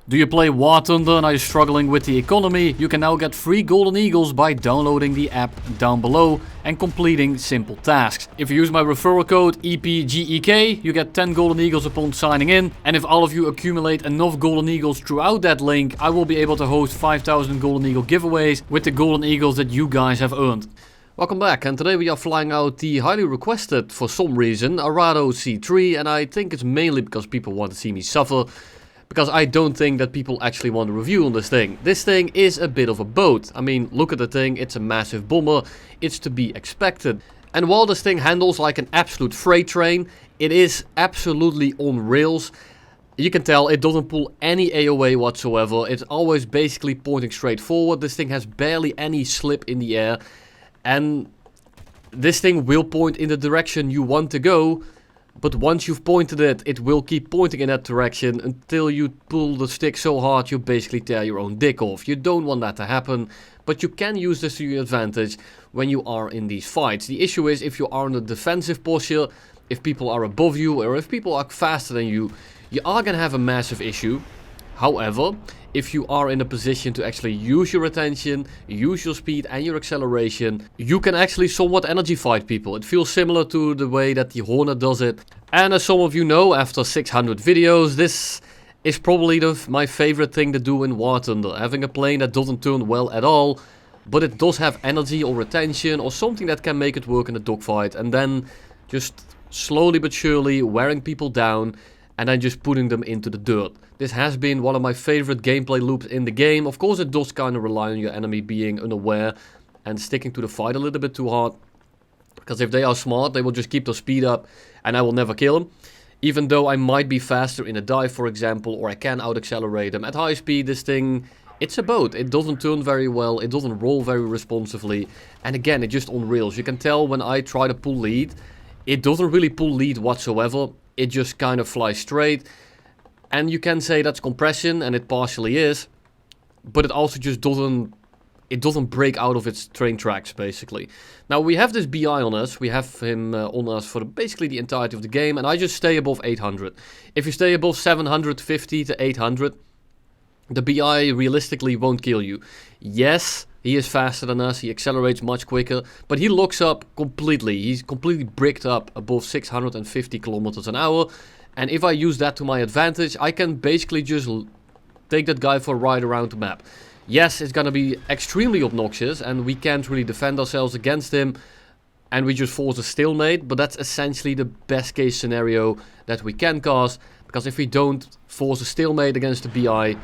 Do you play War Thunder and are you struggling with the economy? You can now get free Golden Eagles by downloading the app down below and completing simple tasks. If you use my referral code EPGEK, you get 10 Golden Eagles upon signing in. And if all of you accumulate enough Golden Eagles throughout that link, I will be able to host 5,000 Golden Eagle giveaways with the Golden Eagles that you guys have earned. Welcome back, and today we are flying out the highly requested, for some reason, Arado C-3, and I think it's mainly because people want to see me suffer. Because I don't think that people actually want a review on this thing. This thing is a bit of a boat. I mean, look at the thing, it's a massive bomber, it's to be expected. And while this thing handles like an absolute freight train, it is absolutely on rails. You can tell it doesn't pull any AOA whatsoever, it's always basically pointing straight forward. This thing has barely any slip in the air. And this thing will point in the direction you want to go. But once you've pointed it, it will keep pointing in that direction until you pull the stick so hard you basically tear your own dick off. You don't want that to happen, but you can use this to your advantage when you are in these fights. The issue is if you are in a defensive posture, if people are above you or if people are faster than you, you are going to have a massive issue. However, if you are in a position to actually use your attention, use your speed and your acceleration, you can actually somewhat energy fight people. It feels similar to the way that the Hornet does it. And as some of you know, after 600 videos, this is probably my favorite thing to do in War Thunder. Having a plane that doesn't turn well at all, but it does have energy or retention or something that can make it work in a dogfight. And then just slowly but surely wearing people down and then just putting them into the dirt. This has been one of my favorite gameplay loops in the game. Of course, it does kind of rely on your enemy being unaware and sticking to the fight a little bit too hard. Because if they are smart, they will just keep their speed up and I will never kill them. Even though I might be faster in a dive, for example, or I can out-accelerate them. At high speed, this thing, it's a boat. It doesn't turn very well, it doesn't roll very responsively. And again, it just on rails. You can tell when I try to pull lead, it doesn't really pull lead whatsoever. It just kind of flies straight. And you can say that's compression, and it partially is. But it also just doesn't break out of its train tracks, basically. Now, we have this BI on us. We have him on us for basically the entirety of the game. And I just stay above 800. If you stay above 750 to 800, the BI realistically won't kill you. Yes, he is faster than us. He accelerates much quicker. But he locks up completely. He's completely bricked up above 650 kilometers an hour. And if I use that to my advantage, I can basically just take that guy for a ride around the map. Yes, it's gonna be extremely obnoxious and we can't really defend ourselves against him. And we just force a stalemate, but that's essentially the best case scenario that we can cause. Because if we don't force a stalemate against the BI,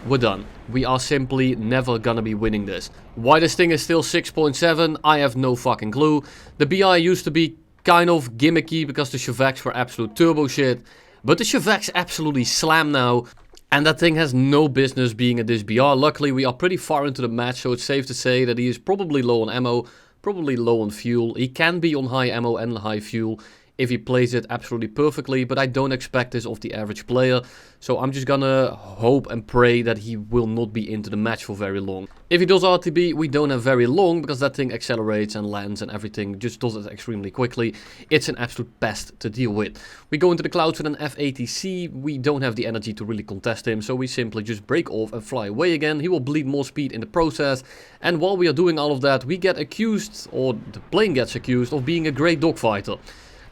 we're done. We are simply never gonna be winning this. Why this thing is still 6.7, I have no fucking clue. The BI used to be kind of gimmicky because the Cheveks were absolute turbo shit. But the Cheveks absolutely slam now. And that thing has no business being at this BR. Luckily, we are pretty far into the match, so it's safe to say that he is probably low on ammo, probably low on fuel. He can be on high ammo and high fuel if he plays it absolutely perfectly, but I don't expect this of the average player. So I'm just gonna hope and pray that he will not be into the match for very long. If he does RTB, we don't have very long, because that thing accelerates and lands and everything, just does it extremely quickly. It's an absolute pest to deal with. We go into the clouds with an F-80C, we don't have the energy to really contest him, so we simply just break off and fly away again. He will bleed more speed in the process, and while we are doing all of that, we get accused, or the plane gets accused, of being a great dogfighter.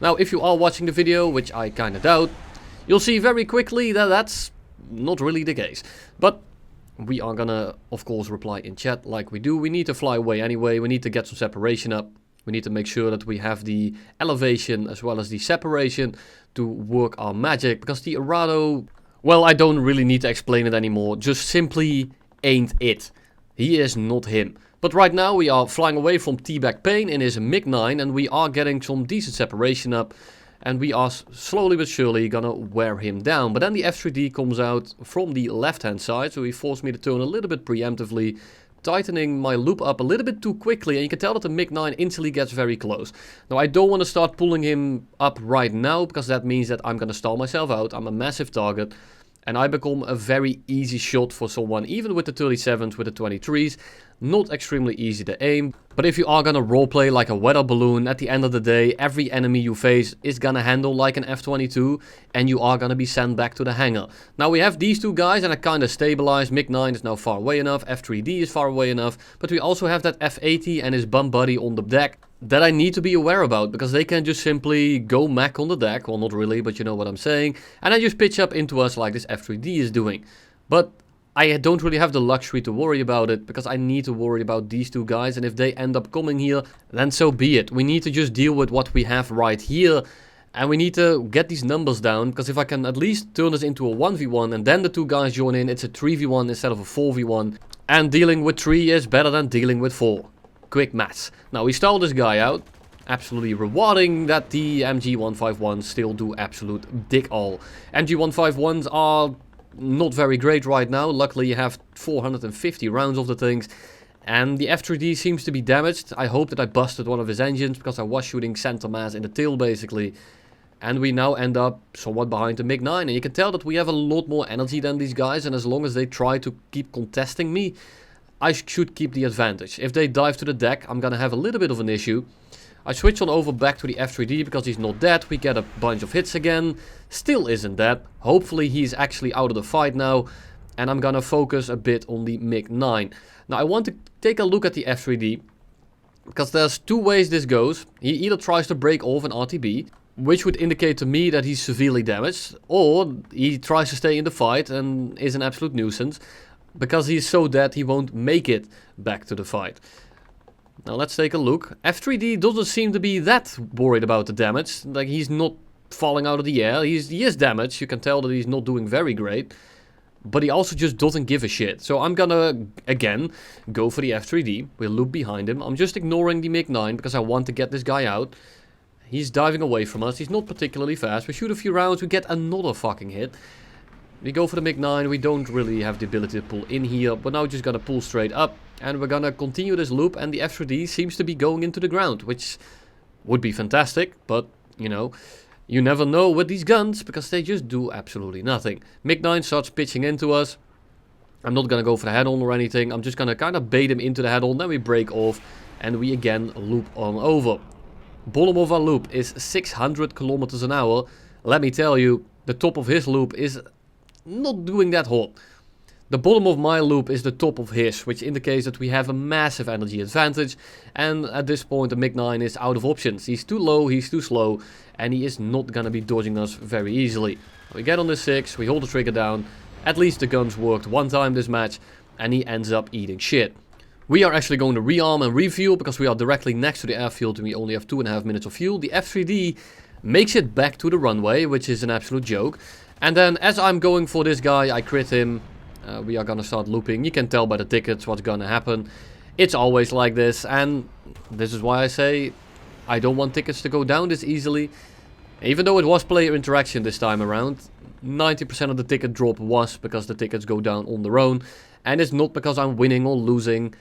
Now, if you are watching the video, which I kinda doubt, you'll see very quickly that that's not really the case. But we are gonna, of course, reply in chat like we do. We need to fly away anyway, we need to get some separation up. We need to make sure that we have the elevation as well as the separation to work our magic. Because the Arado, well, I don't really need to explain it anymore, just simply ain't it. He is not him. But right now we are flying away from T-Back Pain in his MiG-9 and we are getting some decent separation up. And we are slowly but surely gonna wear him down. But then the F-3D comes out from the left-hand side, so he forced me to turn a little bit preemptively, tightening my loop up a little bit too quickly, and you can tell that the MiG-9 instantly gets very close. Now I don't want to start pulling him up right now, because that means that I'm gonna stall myself out. I'm a massive target. and I become a very easy shot for someone, even with the 37s, with the 23s. Not extremely easy to aim, but if you are gonna roleplay like a weather balloon, at the end of the day, every enemy you face is gonna handle like an F-22, and you are gonna be sent back to the hangar. Now we have these two guys, and I kinda stabilized. MiG-9 is now far away enough, F-3D is far away enough, but we also have that F-80 and his bum buddy on the deck that I need to be aware about, because they can just simply go mech on the deck, well not really, but you know what I'm saying, and then just pitch up into us like this F-3D is doing. But I don't really have the luxury to worry about it, because I need to worry about these two guys, and if they end up coming here, then so be it. We need to just deal with what we have right here, and we need to get these numbers down, because if I can at least turn this into a 1v1, and then the two guys join in, it's a 3v1 instead of a 4v1, and dealing with 3 is better than dealing with 4. Quick maths. Now we stall this guy out. Absolutely rewarding that the MG151s still do absolute dick all. MG151s are not very great right now. Luckily you have 450 rounds of the things. And the F-3D seems to be damaged. I hope that I busted one of his engines, because I was shooting center mass in the tail basically. And we now end up somewhat behind the MiG-9. And you can tell that we have a lot more energy than these guys. And as long as they try to keep contesting me, I should keep the advantage. If they dive to the deck, I'm gonna have a little bit of an issue. I switch on over back to the F-3D because he's not dead. We get a bunch of hits again. Still isn't dead. Hopefully he's actually out of the fight now. And I'm gonna focus a bit on the MiG-9. Now I want to take a look at the F-3D, because there's two ways this goes. He either tries to break off an RTB, which would indicate to me that he's severely damaged, or he tries to stay in the fight and is an absolute nuisance, because he's so dead he won't make it back to the fight. Now let's take a look. F-3D doesn't seem to be that worried about the damage. Like, he's not falling out of the air. He is damaged. You can tell that he's not doing very great. But he also just doesn't give a shit. So I'm gonna, again, go for the F-3D. We'll loop behind him. I'm just ignoring the MiG-9 because I want to get this guy out. He's diving away from us. He's not particularly fast. We shoot a few rounds. We get another fucking hit. We go for the MiG-9, we don't really have the ability to pull in here, but now we're just gonna pull straight up, and we're gonna continue this loop, and the F-3D seems to be going into the ground, which would be fantastic, but, you know, you never know with these guns, because they just do absolutely nothing. MiG-9 starts pitching into us. I'm not gonna go for the head-on or anything, I'm just gonna kind of bait him into the head-on, then we break off, and we again loop on over. Bottom of our loop is 600 kilometers an hour. Let me tell you, the top of his loop is not doing that hot. The bottom of my loop is the top of his, which indicates that we have a massive energy advantage, and at this point the MiG-9 is out of options. He's too low, he's too slow, and he is not gonna be dodging us very easily. We get on the 6, we hold the trigger down. At least the guns worked one time this match, and he ends up eating shit. We are actually going to rearm and refuel, because we are directly next to the airfield and we only have 2.5 minutes of fuel. The F-3D makes it back to the runway, which is an absolute joke. And then as I'm going for this guy, I crit him. We are gonna start looping. You can tell by the tickets what's gonna happen. It's always like this, and this is why I say I don't want tickets to go down this easily. Even though it was player interaction this time around, 90% of the ticket drop was because the tickets go down on their own. And it's not because I'm winning or losing.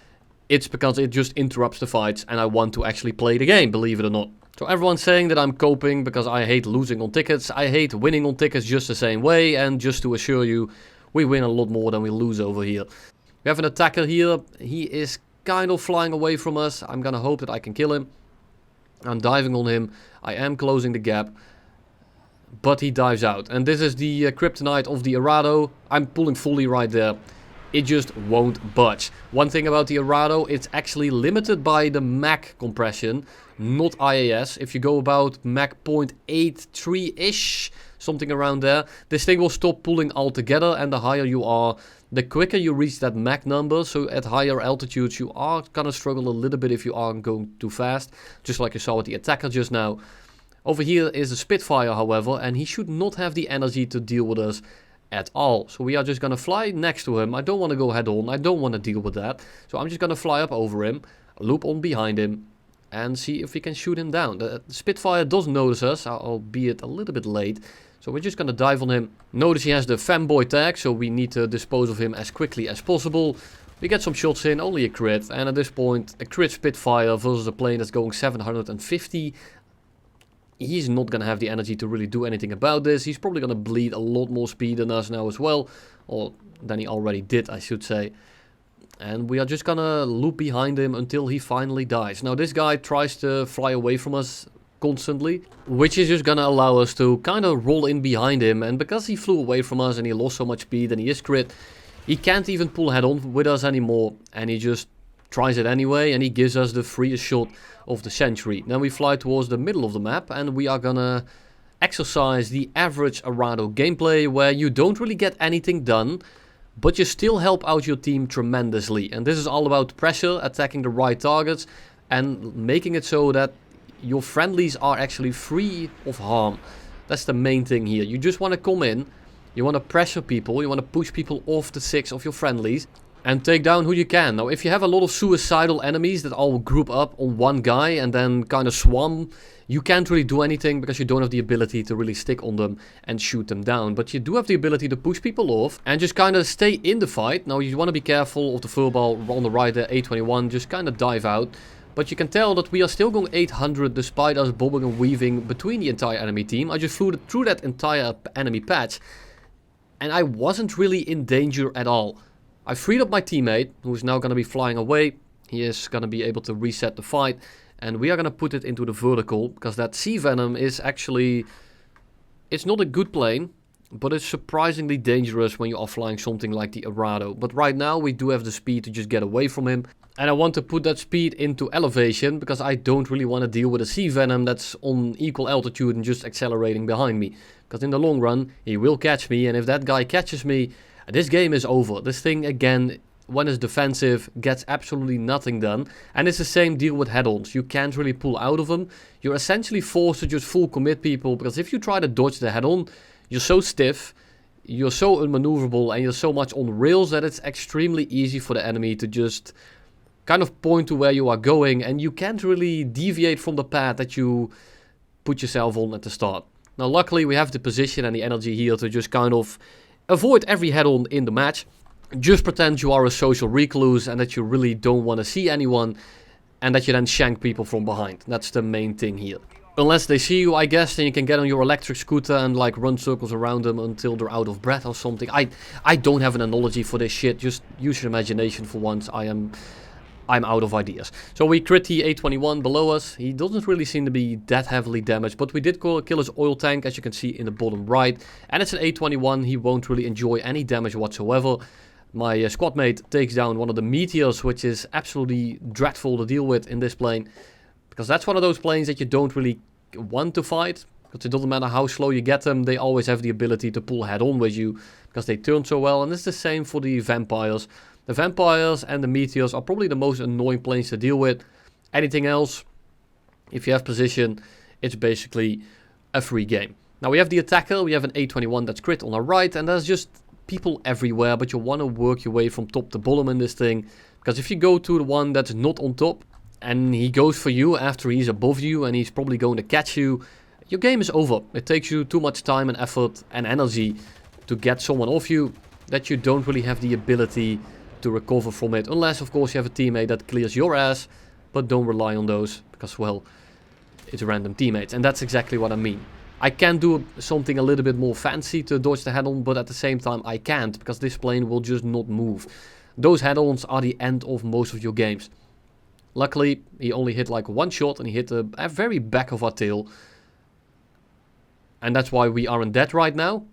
It's because it just interrupts the fights and I want to actually play the game, believe it or not. So everyone's saying that I'm coping because I hate losing on tickets. I hate winning on tickets just the same way. And just to assure you, we win a lot more than we lose over here. We have an attacker here. He is kind of flying away from us. I'm gonna hope that I can kill him. I'm diving on him. I am closing the gap. But he dives out. And this is the kryptonite of the Arado. I'm pulling fully right there. It just won't budge. One thing about the Arado, it's actually limited by the Mach compression, not IAS. If you go about Mach 0.83-ish, something around there, this thing will stop pulling altogether, and the higher you are, the quicker you reach that Mach number. So at higher altitudes you are gonna struggle a little bit if you are going too fast, just like you saw with the attacker just now. Over here is a Spitfire, however, and he should not have the energy to deal with us at all. So we are just gonna fly next to him. I don't want to go head on, I don't want to deal with that. So I'm just gonna fly up over him, loop on behind him, and see if we can shoot him down. The Spitfire does notice us, albeit a little bit late. So we're just gonna dive on him. Notice he has the fanboy tag, so we need to dispose of him as quickly as possible. We get some shots in, only a crit, and at this point a crit Spitfire versus a plane that's going 750. he's not going to have the energy to really do anything about this. He's probably going to bleed a lot more speed than us now as well. Or than he already did, I should say. And we are just going to loop behind him until he finally dies. Now this guy tries to fly away from us constantly, which is just going to allow us to kind of roll in behind him. And because he flew away from us and he lost so much speed and he is crit, he can't even pull head on with us anymore. And he just tries it anyway, and he gives us the freest shot of the century. Then we fly towards the middle of the map, and we are gonna exercise the average Arado gameplay, where you don't really get anything done, but you still help out your team tremendously. And this is all about pressure, attacking the right targets, and making it so that your friendlies are actually free of harm. That's the main thing here. You just want to come in, you want to pressure people, you want to push people off the 6 of your friendlies, and take down who you can. Now, if you have a lot of suicidal enemies that all group up on one guy and then kind of swarm, you can't really do anything because you don't have the ability to really stick on them and shoot them down. But you do have the ability to push people off and just kind of stay in the fight. Now, you want to be careful of the furball on the right there, 821, just kind of dive out. But you can tell that we are still going 800 despite us bobbing and weaving between the entire enemy team. I just flew through that entire enemy patch and I wasn't really in danger at all. I freed up my teammate, who is now going to be flying away. He is going to be able to reset the fight. And we are going to put it into the vertical, because that Sea Venom is actually... It's not a good plane, but it's surprisingly dangerous when you are flying something like the Arado. But right now we do have the speed to just get away from him. And I want to put that speed into elevation, because I don't really want to deal with a Sea Venom that's on equal altitude and just accelerating behind me. Because in the long run, he will catch me, and if that guy catches me... This game is over. This thing, again, when it's defensive, gets absolutely nothing done. And it's the same deal with head-ons. You can't really pull out of them. You're essentially forced to just full commit people. Because if you try to dodge the head-on, you're so stiff, you're so unmaneuverable, and you're so much on rails that it's extremely easy for the enemy to just kind of point to where you are going. And you can't really deviate from the path that you put yourself on at the start. Now, luckily, we have the position and the energy here to just kind of... avoid every head-on in the match. Just pretend you are a social recluse and that you really don't want to see anyone. And that you then shank people from behind. That's the main thing here. Unless they see you, I guess, then you can get on your electric scooter and like run circles around them until they're out of breath or something. I don't have an analogy for this shit. Just use your imagination for once. I'm out of ideas. So we crit the 821 below us. He doesn't really seem to be that heavily damaged, but we did kill his oil tank, as you can see in the bottom right. And it's an 821. He won't really enjoy any damage whatsoever. My squad mate takes down one of the meteors, which is absolutely dreadful to deal with in this plane. Because that's one of those planes that you don't really want to fight. Because it doesn't matter how slow you get them, they always have the ability to pull head on with you. Because they turn so well, and it's the same for the vampires. The vampires and the meteors are probably the most annoying planes to deal with. Anything else, if you have position, it's basically a free game. Now we have the attacker, we have an 821 that's crit on our right, and there's just people everywhere, but you want to work your way from top to bottom in this thing. Because if you go to the one that's not on top, and he goes for you after he's above you, and he's probably going to catch you, your game is over. It takes you too much time and effort and energy to get someone off you, that you don't really have the ability to recover from it, unless of course you have a teammate that clears your ass, but don't rely on those, because well, it's random teammates, and that's exactly what I mean. I can do something a little bit more fancy to dodge the head-on, but at the same time I can't, because this plane will just not move. Those head-ons are the end of most of your games. Luckily, he only hit like one shot, and he hit the very back of our tail, and that's why we aren't dead right now.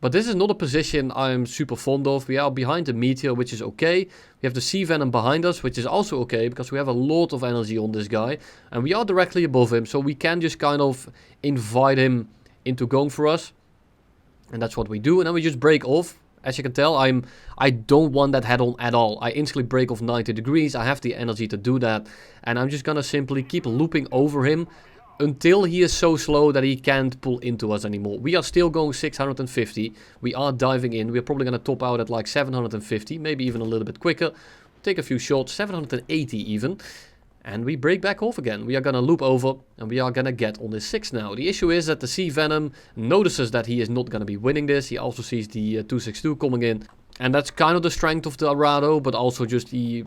But this is not a position I'm super fond of. We are behind the meteor, which is okay. We have the Sea Venom behind us, which is also okay, because we have a lot of energy on this guy. And we are directly above him, so we can just kind of invite him into going for us. And that's what we do. And then we just break off. As you can tell, I don't want that head-on at all. I instantly break off 90 degrees. I have the energy to do that. And I'm just going to simply keep looping over him until he is so slow that he can't pull into us anymore. We are still going 650. We are diving in. We're probably going to top out at like 750, maybe even a little bit quicker. Take a few shots, 780 even. And we break back off again. We are going to loop over and we are going to get on this 6 now. The issue is that the Sea Venom notices that he is not going to be winning this. He also sees the 262 coming in. And that's kind of the strength of the Arado, but also just the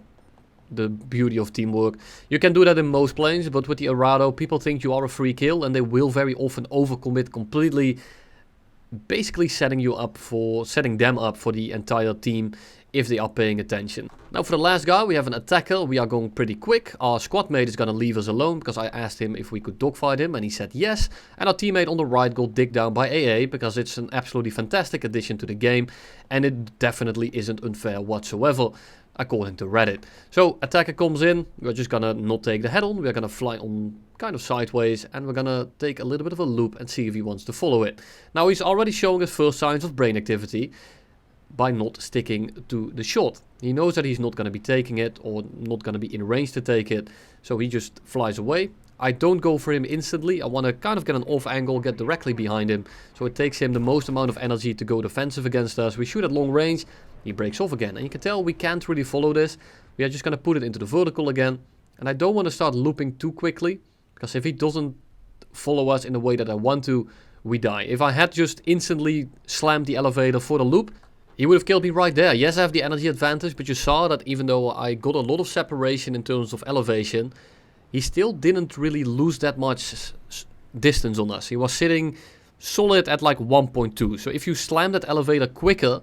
the beauty of teamwork. You can do that in most planes, but with the Arado, people think you are a free kill, and they will very often overcommit completely, basically setting them up for the entire team if they are paying attention. Now for the last guy, we have an attacker. We are going pretty quick. Our squad mate is gonna leave us alone because I asked him if we could dogfight him and he said yes. And our teammate on the right got digged down by AA because it's an absolutely fantastic addition to the game and it definitely isn't unfair whatsoever, according to Reddit. So attacker comes in, we're just gonna not take the head on, we're gonna fly on kind of sideways and we're gonna take a little bit of a loop and see if he wants to follow it. Now he's already showing his first signs of brain activity by not sticking to the shot. He knows that he's not going to be taking it or not going to be in range to take it, so he just flies away. I don't go for him instantly. I want to kind of get an off angle, get directly behind him, so it takes him the most amount of energy to go defensive against us. We shoot at long range, he breaks off again, and you can tell we can't really follow this. We are just going to put it into the vertical again, and I don't want to start looping too quickly, because if he doesn't follow us in the way that I want to, we die. If I had just instantly slammed the elevator for the loop, he would have killed me right there. Yes, I have the energy advantage, but you saw that even though I got a lot of separation in terms of elevation, he still didn't really lose that much distance on us. He was sitting solid at like 1.2. So if you slam that elevator quicker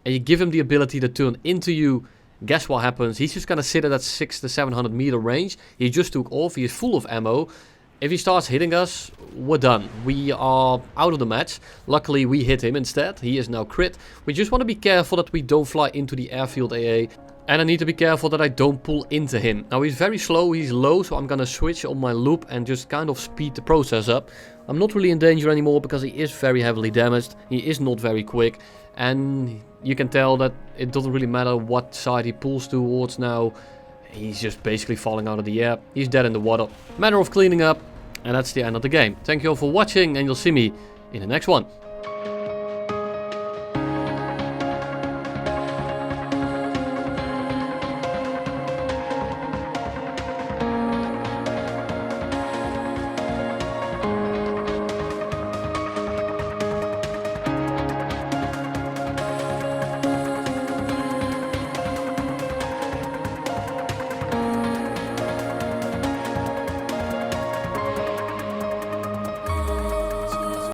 and you give him the ability to turn into you, guess what happens? He's just going to sit at that 600 to 700 meter range. He just took off. He is full of ammo. If he starts hitting us, we're done. We are out of the match. Luckily, we hit him instead. He is now crit. We just want to be careful that we don't fly into the airfield AA. And I need to be careful that I don't pull into him. Now, he's very slow. He's low, so I'm going to switch on my loop and just kind of speed the process up. I'm not really in danger anymore because he is very heavily damaged. He is not very quick. And you can tell that it doesn't really matter what side he pulls towards now. He's just basically falling out of the air. He's dead in the water. Matter of cleaning up. And that's the end of the game. Thank you all for watching and you'll see me in the next one.